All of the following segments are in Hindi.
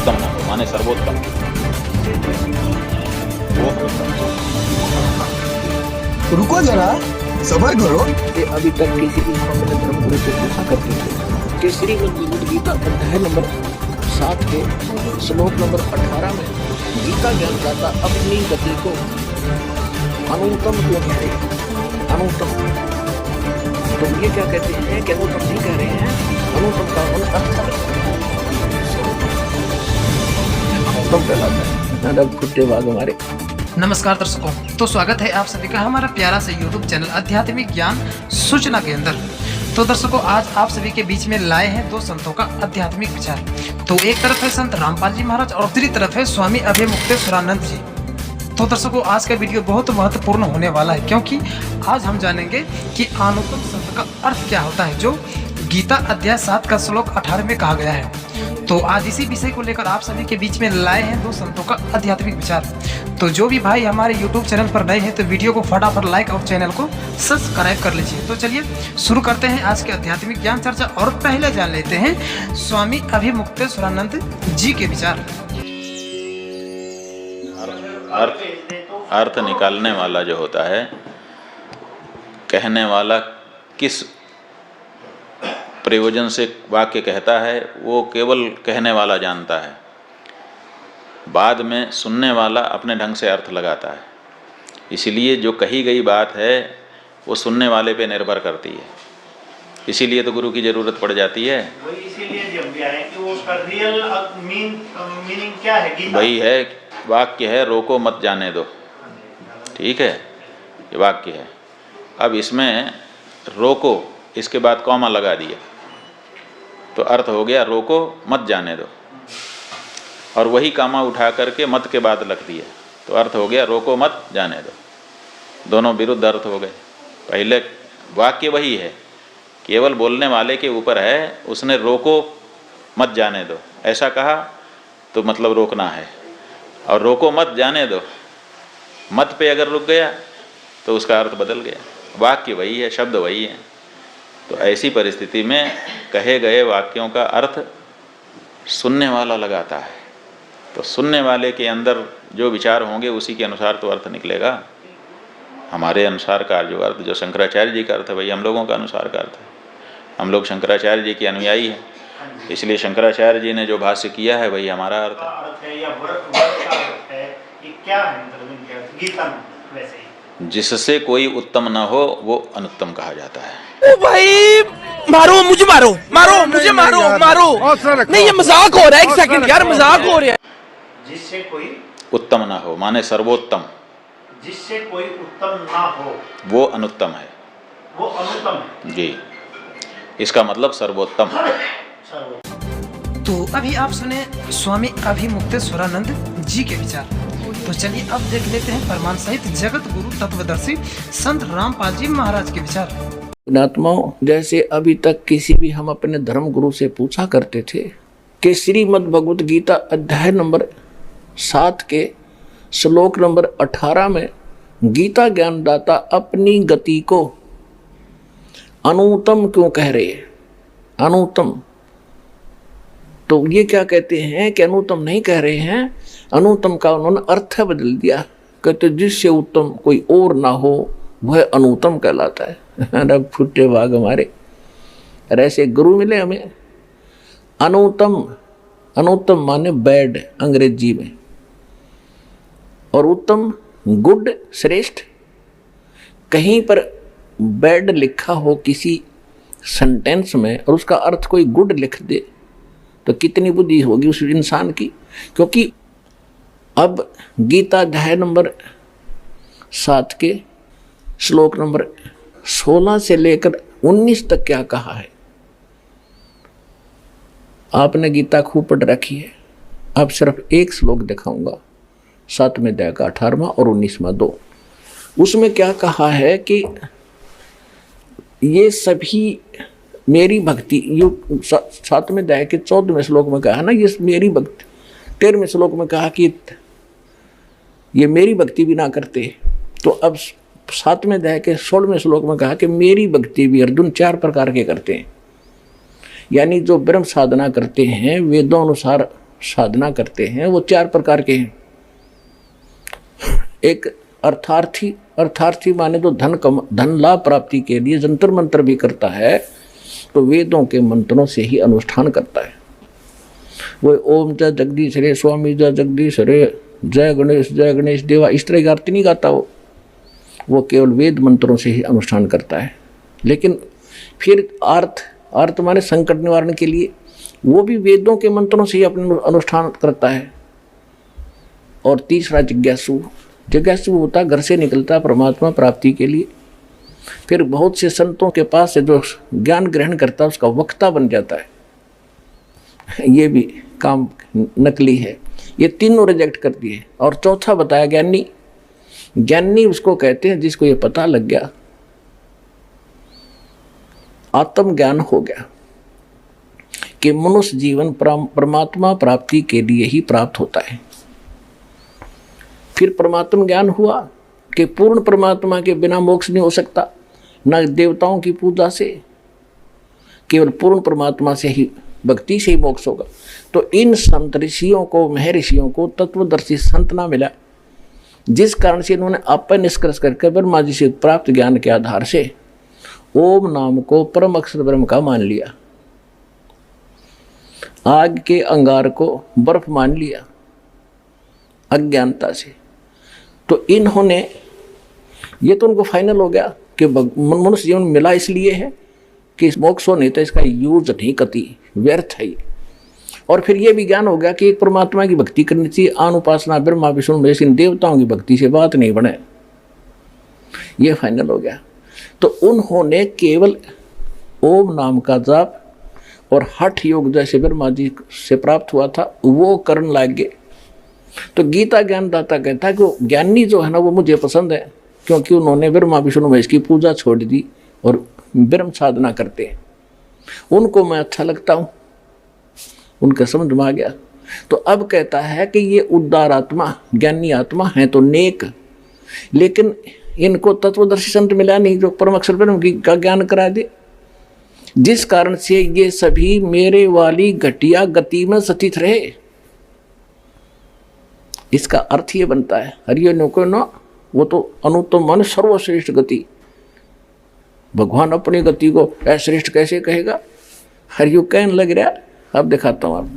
उत्तम न हो माने सर्वोत्तम। वो रुको जरा, सबर करो। कि अभी तक किसी भी हम अपने धर्म गुरु से पूछा करते थे कि श्रीमद् भगवद गीता अध्याय नंबर 7 के श्लोक नंबर 18 में गीता ज्ञानदाता अपनी गति को अनुत्तम क्यों कह रहे हैं? अनुत्तम, तो ये क्या कहते हैं कि अनुत्तम नहीं कह रहे हैं, अनुत्तम का अर्थ अनुत्तम कहलाता है। खुट्टे भाग हमारे। नमस्कार दर्शकों, तो स्वागत है आप सभी का हमारा प्यारा सा YouTube चैनल आध्यात्मिक ज्ञान सूचना के अंदर। तो दर्शकों, आज आप सभी के बीच में लाए हैं दो संतों का आध्यात्मिक विचार। तो एक तरफ है संत रामपाल जी महाराज और दूसरी तरफ है स्वामी अभयमुक्तेश्वरानंद जी। तो दर्शकों, आज का वीडियो बहुत महत्वपूर्ण होने वाला है, क्योंकि आज हम जानेंगे कि अनुत्तम संत का अर्थ क्या होता है, जो गीता अध्याय 7 का श्लोक 18 में कहा गया है। तो आज इसी विषय को लेकर आप सभी के बीच में लाए हैं दो संतों का आध्यात्मिक विचार। तो जो भी भाई हमारे YouTube चैनल पर नए हैं तो वीडियो को फटाफट लाइक और चैनल को सब्सक्राइब कर लीजिए। तो चलिए शुरू करते हैं आज के आध्यात्मिक ज्ञान चर्चा, और पहले जान लेते हैं स्वामी अभयमुक्तेश्वरानंद जी के विचार। अर्थ निकालने वाला जो होता है, कहने वाला किस प्रयोजन से वाक्य कहता है वो केवल कहने वाला जानता है। बाद में सुनने वाला अपने ढंग से अर्थ लगाता है। इसीलिए जो कही गई बात है वो सुनने वाले पे निर्भर करती है। इसीलिए तो गुरु की ज़रूरत पड़ जाती है। इसीलिए जब भी आए कि वो उसका रियल मीनिंग क्या है गीता? वही है, वाक्य है रोको मत जाने दो। ठीक है, ये वाक्य है। अब इसमें रोको, इसके बाद कॉमा लगा दिया तो अर्थ हो गया रोको मत जाने दो, और वही कामा उठा करके मत के बाद लग दिया तो अर्थ हो गया रोको मत जाने दो। दोनों विरुद्ध अर्थ हो गए। पहले वाक्य वही है, केवल बोलने वाले के ऊपर है, उसने रोको मत जाने दो ऐसा कहा तो मतलब रोकना है, और रोको मत जाने दो मत पे अगर रुक गया तो उसका अर्थ बदल गया। वाक्य वही है, शब्द वही है। तो ऐसी परिस्थिति में कहे गए वाक्यों का अर्थ सुनने वाला लगाता है। तो सुनने वाले के अंदर जो विचार होंगे उसी के अनुसार तो अर्थ निकलेगा। हमारे अनुसार का जो अर्थ, जो शंकराचार्य जी का अर्थ है, वही हम लोगों का अनुसार का अर्थ है। हम लोग शंकराचार्य जी के अनुयायी हैं, इसलिए शंकराचार्य जी ने जो भाष्य किया है वही हमारा अर्थ है। या व्रत का अर्थ है, ये क्या है मतलब गीता में? वैसे ही जिससे कोई उत्तम न हो वो अनुत्तम कहा जाता है। ओ भाई, मारो मुझे, मारो मारो मुझे, मारो मारो। नहीं, ये मजाक हो रहा है। एक सेकंड यार, मजाक हो रहा है। जिससे कोई उत्तम न हो माने सर्वोत्तम। जिससे कोई उत्तम ना हो वो अनुत्तम है। वो अनुत्तम है जी, इसका मतलब सर्वोत्तम। तो अभी आप सुने स्वामी अभयमुक्तेश्वरानंद जी के विचार। तो चलिए अब देख लेते हैं परमान सहित जगत गुरु तत्वदर्शी संत रामपाल जी महाराज के विचार। आत्माओं, जैसे अभी तक किसी भी हम अपने धर्म गुरु से पूछा करते थे कि श्रीमद् भगवद गीता अध्याय नंबर 7 के श्लोक नंबर 18 में गीता ज्ञानदाता अपनी गति को अनुत्तम क्यों कह रहे हैं? अनुत्तम, तो ये क्या कहते हैं कि अनुत्तम नहीं कह रहे हैं, अनुत्तम का उन्होंने अर्थ बदल दिया। कहते जिससे उत्तम कोई और ना हो वह अनुत्तम कहलाता है। रब फुटे भाग हमारे। ऐसे गुरु मिले हमें। अनुत्तम, अनुत्तम माने बैड अंग्रेजी में, और उत्तम गुड श्रेष्ठ। कहीं पर बैड लिखा हो किसी सेंटेंस में और उसका अर्थ कोई गुड लिख दे तो कितनी बुद्धि होगी उस इंसान की। क्योंकि अब गीता अध्याय नंबर 7 के श्लोक नंबर 16 से लेकर 19 तक क्या कहा है? आपने गीता खूब पढ़ रखी है। अब सिर्फ एक श्लोक दिखाऊंगा, 7वें अध्याय का 18वां और 19वां 2। उसमें क्या कहा है कि ये सभी मेरी भक्ति, ये 7वें अध्याय के 14वें श्लोक में कहा ना, ये मेरी भक्ति। 13वें श्लोक में कहा कि ये मेरी भक्ति भी ना करते। तो अब 7वें अध्याय के 16वें श्लोक में कहा कि मेरी भक्ति भी अर्जुन 4 प्रकार के करते हैं। यानी जो ब्रह्म साधना करते हैं वेदों अनुसार साधना करते हैं वो 4 प्रकार के हैं। एक अर्थार्थी, अर्थार्थी माने तो धन लाभ प्राप्ति के लिए जंतर मंत्र भी करता है, तो वेदों के मंत्रों से ही अनुष्ठान करता है। वो ओम जय जगदीश रे, स्वामी जय जगदीश रे, जय गणेश देवा, इस तरह की आरती नहीं गाता वो केवल वेद मंत्रों से ही अनुष्ठान करता है। लेकिन फिर अर्थ माने संकट निवारण के लिए, वो भी वेदों के मंत्रों से ही अपने अनुष्ठान करता है। और तीसरा जिज्ञासु होता घर से निकलता परमात्मा प्राप्ति के लिए, फिर बहुत से संतों के पास से जो ज्ञान ग्रहण करता है उसका वक्ता बन जाता है। ये भी काम नकली है। ये तीनों रिजेक्ट कर दिए। और चौथा बताया ज्ञानी। ज्ञानी उसको कहते हैं जिसको ये पता लग गया, आत्म ज्ञान हो गया कि मनुष्य जीवन परमात्मा प्राप्ति के लिए ही प्राप्त होता है। फिर परमात्मा ज्ञान हुआ कि पूर्ण परमात्मा के बिना मोक्ष नहीं हो सकता, न देवताओं की पूजा से, केवल पूर्ण परमात्मा से ही, भक्ति से ही मोक्ष होगा। तो इन संत ऋषियों को, महर्षियों को तत्वदर्शी संत ना मिला, जिस कारण से इन्होंने आपन निष्कर्ष करके ब्रह्मा जी से प्राप्त ज्ञान के आधार से ओम नाम को परम अक्षर ब्रह्म का मान लिया, आग के अंगार को बर्फ मान लिया अज्ञानता से। तो इन्होंने, ये तो उनको फाइनल हो गया कि मनुष्य जीवन मिला इसलिए है कि इस मोक्ष हो, नहीं तो इसका यूज नहीं कति, व्यर्थ है। और फिर ये भी ज्ञान हो गया कि एक परमात्मा की भक्ति करनी चाहिए, आन उपासना ब्रह्मा विष्णु महेश, इन देवताओं की भक्ति से बात नहीं बने, ये फाइनल हो गया। तो उन्होंने केवल ओम नाम का जाप और हठ योग जैसे ब्रह्मा जी से प्राप्त हुआ था वो करने लगे। तो गीता ज्ञानदाता कहता है कि वो ज्ञानी जो है ना वो मुझे पसंद है, क्योंकि उन्होंने ब्रह्मा विष्णु महेश की पूजा छोड़ दी और ब्रह्म साधना करते हैं, उनको मैं अच्छा लगता हूँ, उनका समझ में आ गया। तो अब कहता है कि ये उदार आत्मा, ज्ञानी आत्मा है तो नेक, लेकिन इनको तत्वदर्शी संत मिला नहीं जो परम अक्षर ब्रह्म का ज्ञान करा दे, जिस कारण से ये सभी मेरे वाली घटिया गति में स्थित रहे। इसका अर्थ ये बनता है हरियो नको न, वो तो अनुत्तम मान सर्वश्रेष्ठ गति। भगवान अपनी गति को अश्रेष्ठ कैसे कहेगा? हरियो कहने लग रहा। अब दिखाता हूं आप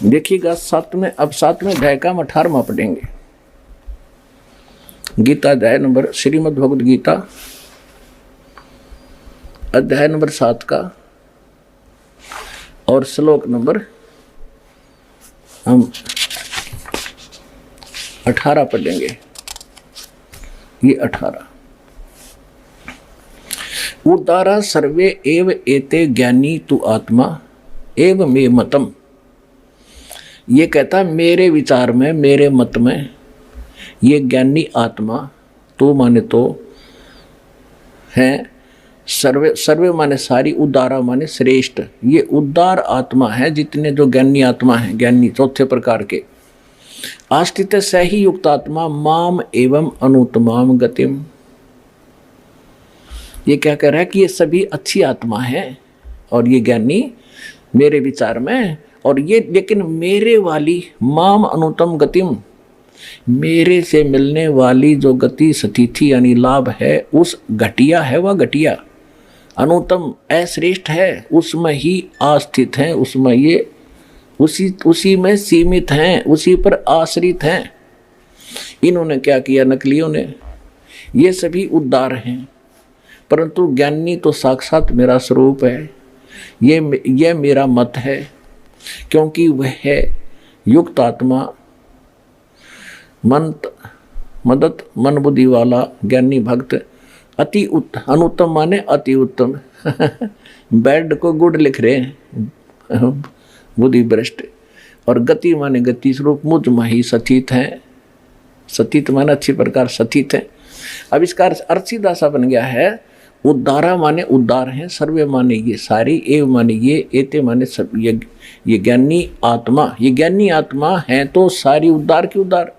देखिएगा। अब सातवें अध्याय का 18वां पढ़ेंगे। गीता अध्याय नंबर, श्रीमद् भगवद गीता अध्याय नंबर 7 का और श्लोक नंबर हम 18 पढ़ेंगे। ये 18 उदारा सर्वे एव एते ज्ञानी तु आत्मा एव मे मतम। ये कहता मेरे विचार में, मेरे मत में ये ज्ञानी आत्मा, तो माने तो है, सर्वे माने सारी, उदारा माने श्रेष्ठ। ये उदार आत्मा है जितने जो ज्ञानी आत्मा है, ज्ञानी चौथे प्रकार के। आस्थित सही युक्त आत्मा माम एवं अनुत्तमाम गतिम। ये क्या कह रहा है कि ये सभी अच्छी आत्मा है और ये ज्ञानी मेरे विचार में, और ये लेकिन मेरे वाली माम अनुत्तम गतिम, मेरे से मिलने वाली जो गति स्थिति यानी लाभ है उस घटिया है, वह घटिया अनुत्तम अश्रेष्ठ है, उसमें ही आस्थित हैं, उसमें ये उसी में सीमित हैं, उसी पर आश्रित हैं। इन्होंने क्या किया नकलियों ने? ये सभी उदार हैं, परंतु ज्ञानी तो साक्षात मेरा स्वरूप है। ये मेरा मत है, क्योंकि वह है युक्त आत्मा, मदत मन बुद्धि वाला ज्ञानी भक्त, अति अनुत्तम माने अति उत्तम। बैड को गुड लिख रहे हैं, बुद्धि भ्रष्ट। और गति माने गति स्वरूप, मुझ में ही स्थित है। स्थित माने अच्छी प्रकार स्थित है। अब इसका अर्थ सीधा सा बन गया है, उदारा माने उदार हैं, सर्वे माने ये सारी, एव माने ये, एते माने सब। ये ज्ञानी आत्मा, ये ज्ञानी आत्मा है तो सारी उदार की उदार।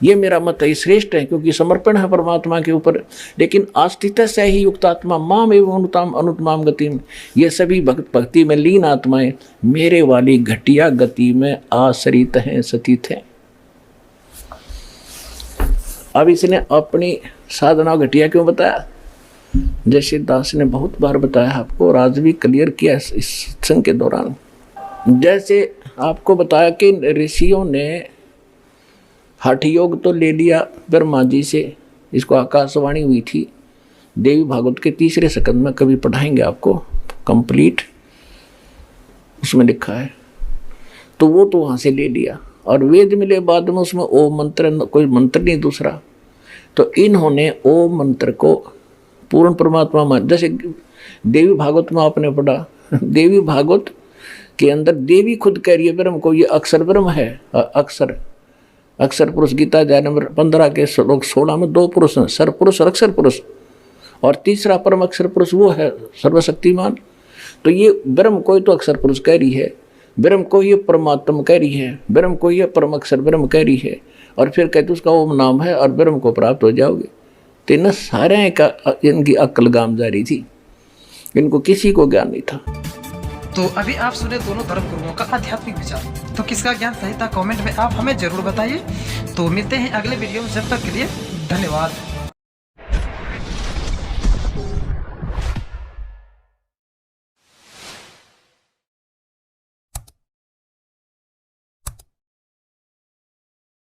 ये मेरा मत है, श्रेष्ठ है, क्योंकि समर्पण है परमात्मा के ऊपर। लेकिन आस्थित से ही युक्त आत्मा माम एवं अनुताम अनुत्माम गति में, ये सभी भक्ति में लीन आत्माएं मेरे वाली घटिया गति में आश्रित हैं, सतीत हैं। अब इसने अपनी साधना घटिया क्यों बताया? जैसे दास ने बहुत बार बताया आपको, और आज भी क्लियर किया इस सत्संग के दौरान। जैसे आपको बताया कि ऋषियों ने हठ योग तो ले लिया ब्रह्मा जी से, इसको आकाशवाणी हुई थी, देवी भागवत के 3रे स्कंद में कभी पढ़ाएंगे आपको कंप्लीट, उसमें लिखा है। तो वो तो वहाँ से ले लिया, और वेद मिले बाद में उसमें ओम मंत्र, कोई मंत्र नहीं दूसरा। तो इन्होंने ओम मंत्र को पूर्ण परमात्मा मान, जैसे देवी भागवत में आपने पढ़ा, देवी भागवत के अंदर देवी खुद कह रही है ब्रह्म को, ये अक्षर ब्रह्म है। अक्षर पुरुष, गीता अध्याय नंबर 15 के श्लोक 16 में 2 पुरुष हैं, सर पुरुष और अक्षर पुरुष, और तीसरा परम अक्षर पुरुष वो है सर्वशक्तिमान। तो ये ब्रह्म को ही तो अक्षर पुरुष कह रही है, ब्रह्म को ये परमात्मा कह रही है, ब्रह्म को ये परम अक्षर ब्रह्म कह रही है, और फिर कहते उसका ओम नाम है और ब्रह्म को प्राप्त हो जाओगे। तो इन सारे का इनकी अक्ल गाम जारी थी, इनको किसी को ज्ञान नहीं था। तो अभी आप सुने दोनों धर्म गुरुओं का आध्यात्मिक विचार, तो किसका ज्ञान सही था कमेंट में आप हमें जरूर बताइए। तो मिलते हैं अगले वीडियो में, जब तक के लिए धन्यवाद।